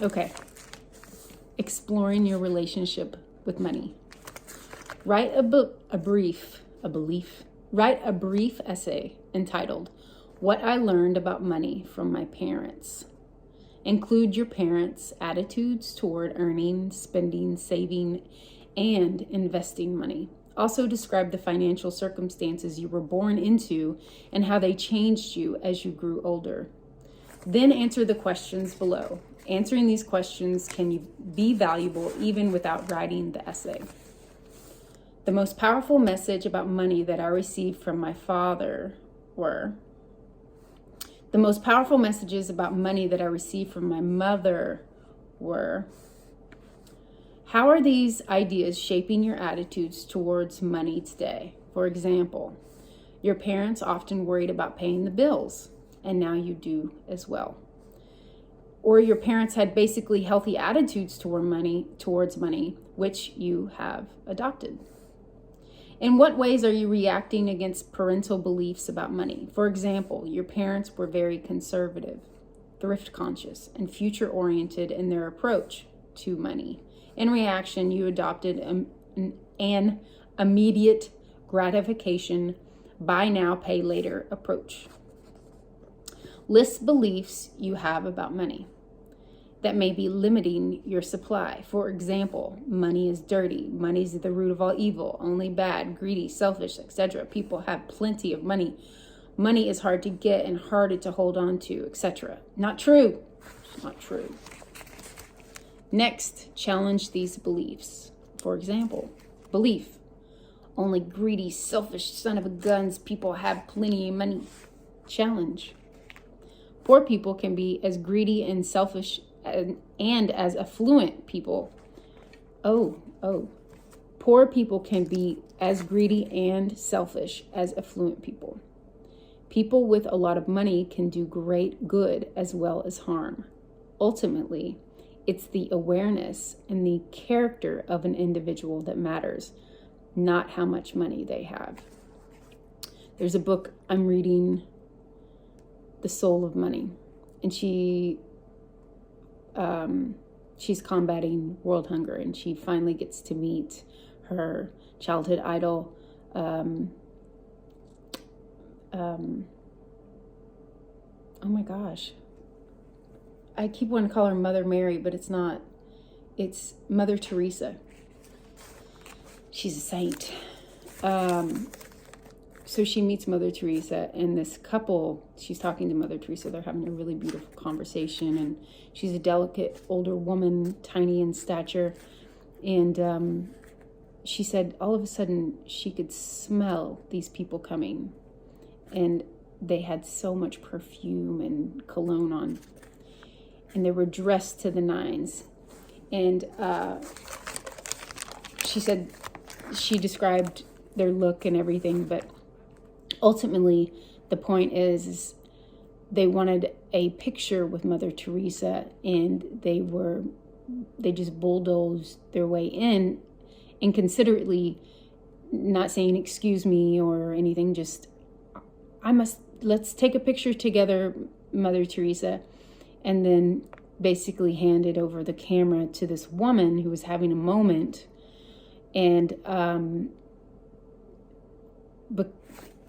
Okay. Exploring your relationship with money. Write Write a brief essay entitled, What I Learned About Money from My Parents. Include your parents' attitudes toward earning, spending, saving, and investing money. Also describe the financial circumstances you were born into and how they changed you as you grew older. Then answer the questions below. Answering these questions can be valuable even without writing the essay. The most powerful message about money that I received from my father were, the most powerful messages about money that I received from my mother were, how are these ideas shaping your attitudes towards money today? For example, your parents often worried about paying the bills, and now you do as well. Or your parents had basically healthy attitudes towards money, which you have adopted. In what ways are you reacting against parental beliefs about money? For example, your parents were very conservative, thrift conscious, and future oriented in their approach to money. In reaction, you adopted an immediate gratification, buy now, pay later approach. List beliefs you have about money that may be limiting your supply. For example, money is dirty, money is the root of all evil, only bad, greedy, selfish, etc. People have plenty of money. Money is hard to get and harder to hold on to, etc. Not true. Not true. Next, challenge these beliefs. For example, belief, only greedy, selfish son of a guns people have plenty of money. Challenge. Poor people can be as greedy and selfish and as affluent people. Poor people can be as greedy and selfish as affluent people. People with a lot of money can do great good as well as harm. Ultimately, it's the awareness and the character of an individual that matters, not how much money they have. There's a book I'm reading, The Soul of Money, and she's combating world hunger, and she finally gets to meet her childhood idol. Oh my gosh. I keep wanting to call her Mother Mary, but it's not. It's Mother Teresa. She's a saint. So she meets Mother Teresa, and this couple, she's talking to Mother Teresa. They're having a really beautiful conversation, and she's a delicate older woman, tiny in stature. And she said all of a sudden she could smell these people coming, and they had so much perfume and cologne on, and they were dressed to the nines. And she said she described their look and everything, but ultimately, the point is they wanted a picture with Mother Teresa, and they just bulldozed their way in, inconsiderately, not saying excuse me or anything, just let's take a picture together, Mother Teresa, and then basically handed over the camera to this woman who was having a moment. And but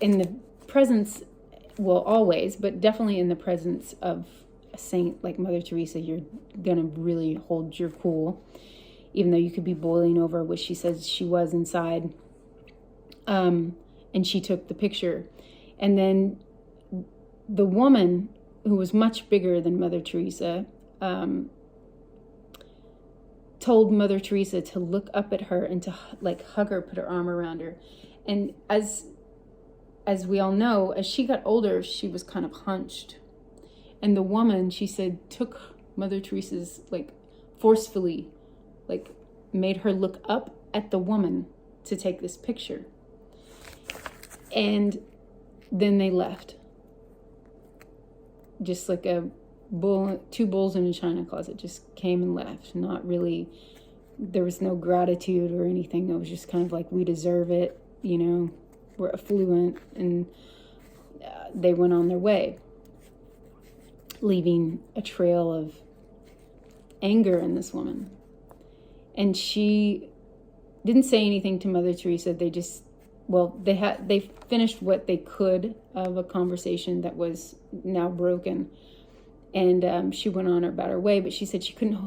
in the presence, well, always, but definitely in the presence of a saint like Mother Teresa, you're gonna really hold your cool, even though you could be boiling over, which she says she was inside. And she took the picture. And then the woman, who was much bigger than Mother Teresa, told Mother Teresa to look up at her and to hug her, put her arm around her. And as we all know, as she got older, she was kind of hunched. And the woman, she said, took Mother Teresa's, forcefully, made her look up at the woman to take this picture. And then they left. Just like two bulls in a china closet, just came and left. Not really, there was no gratitude or anything. It was just kind of like, we deserve it, we're affluent, and they went on their way, leaving a trail of anger in this woman. And she didn't say anything to Mother Teresa. They finished what they could of a conversation that was now broken. And she went on about her way, but she said she couldn't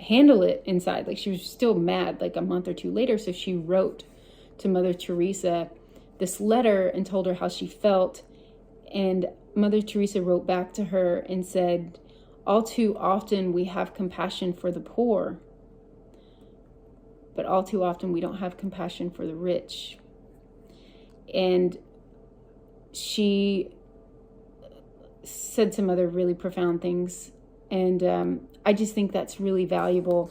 handle it inside. Like, she was still mad like a month or two later. So she wrote to Mother Teresa this letter and told her how she felt. And Mother Teresa wrote back to her and said, all too often we have compassion for the poor, but all too often we don't have compassion for the rich. And she said some other really profound things. And I just think that's really valuable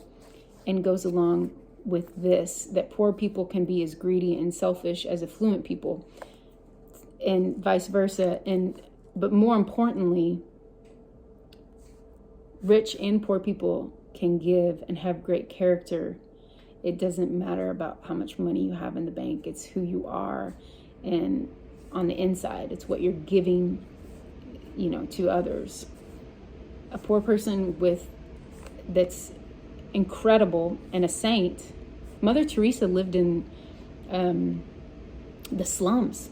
and goes along with this, that poor people can be as greedy and selfish as affluent people, and vice versa. But more importantly, rich and poor people can give and have great character. It doesn't matter about how much money you have in the bank. It's who you are, and on the inside, it's what you're giving, to others. A poor person that's incredible and a saint. Mother Teresa lived in the slums,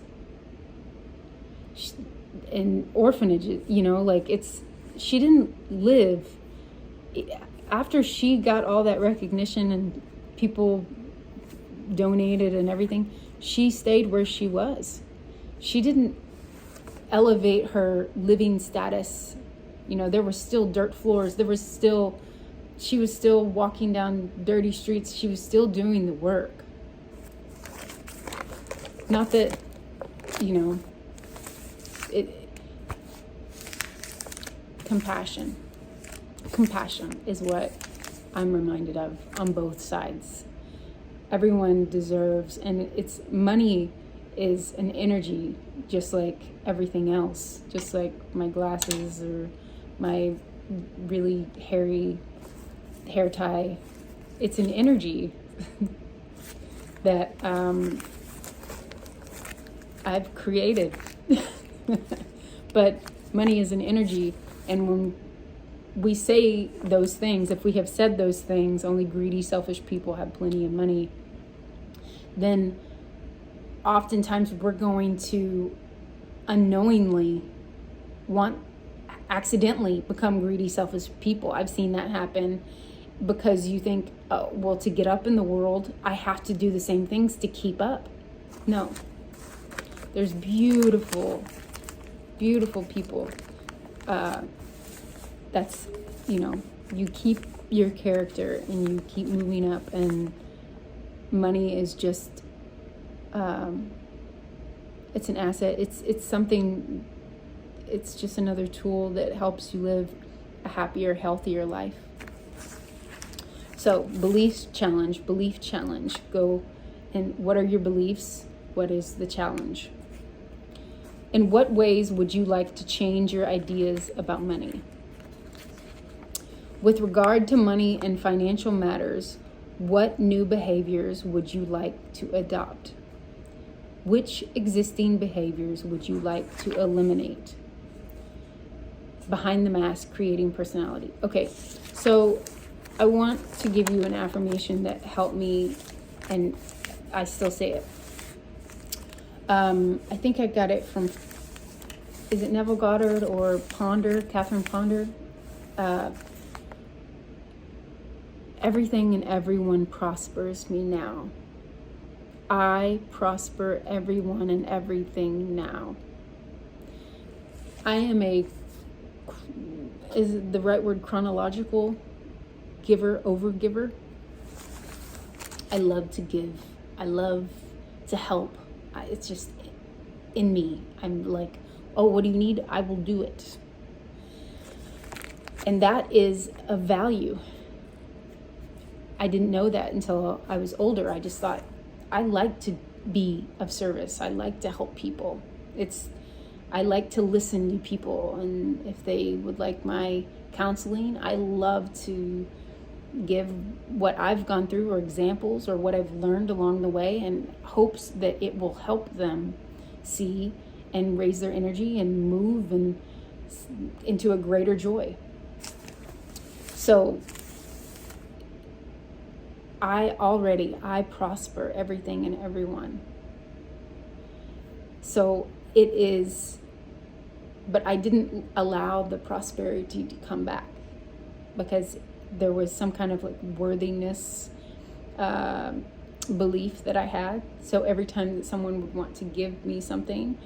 in orphanages. She didn't live after she got all that recognition and people donated and everything. She stayed where she was. She didn't elevate her living status. There were still dirt floors. She was still walking down dirty streets. She was still doing the work. Not that, compassion is what I'm reminded of on both sides. Everyone deserves, and money is an energy, just like everything else, just like my glasses or my really hairy hair tie. It's an energy that I've created. But money is an energy, and when we say those things, if we have said those things, only greedy, selfish people have plenty of money, then oftentimes we're going to unknowingly accidentally become greedy, selfish people. I've seen that happen because you think, oh, well, to get up in the world, I have to do the same things to keep up. No. There's beautiful, beautiful people. That's, you keep your character and you keep moving up, and money is just, it's an asset. It's something, it's just another tool that helps you live a happier, healthier life. So belief challenge. Go, and what are your beliefs? What is the challenge? In what ways would you like to change your ideas about money? With regard to money and financial matters, what new behaviors would you like to adopt? Which existing behaviors would you like to eliminate? Behind the mask, creating personality. Okay, so I want to give you an affirmation that helped me, and I still say it. I think I got it from, is it Neville Goddard or Catherine Ponder? Everything and everyone prospers me now. I prosper everyone and everything now. I am is the right word chronological giver, overgiver? I love to give. I love to help. It's just in me. I'm like, oh, what do you need? I will do it. And that is a value. I didn't know that until I was older. I just thought, I like to be of service. I like to help people. I like to listen to people, and if they would like my counseling, I love to give what I've gone through or examples or what I've learned along the way, in hopes that it will help them see and raise their energy and move into a greater joy. So I prosper everything and everyone. So it is, but I didn't allow the prosperity to come back because there was some kind of like worthiness belief that I had. So every time that someone would want to give me something,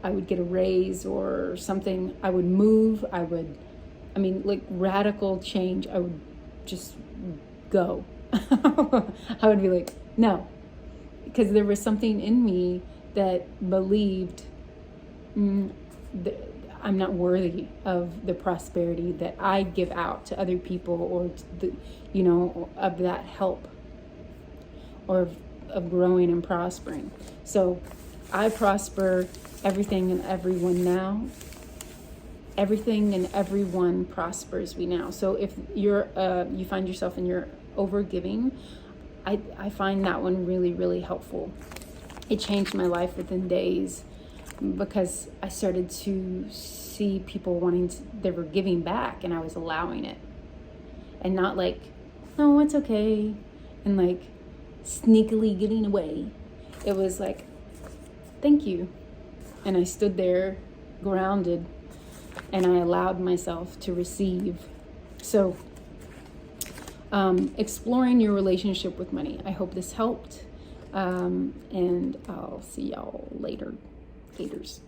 I would get a raise or something, I would move, like radical change, I would just go. I would be like, no, because there was something in me that believed that I'm not worthy of the prosperity that I give out to other people, or of that help, or of growing and prospering. So I prosper everything and everyone now. Everything and everyone prospers me now. So if you find yourself in your overgiving, I find that one really, really helpful. It changed my life within days because I started to see people they were giving back, and I was allowing it, and not like, oh, it's okay, and like sneakily giving away. It was like, thank you. And I stood there grounded, and I allowed myself to receive. So exploring your relationship with money. I hope this helped. And I'll see y'all later. Laters.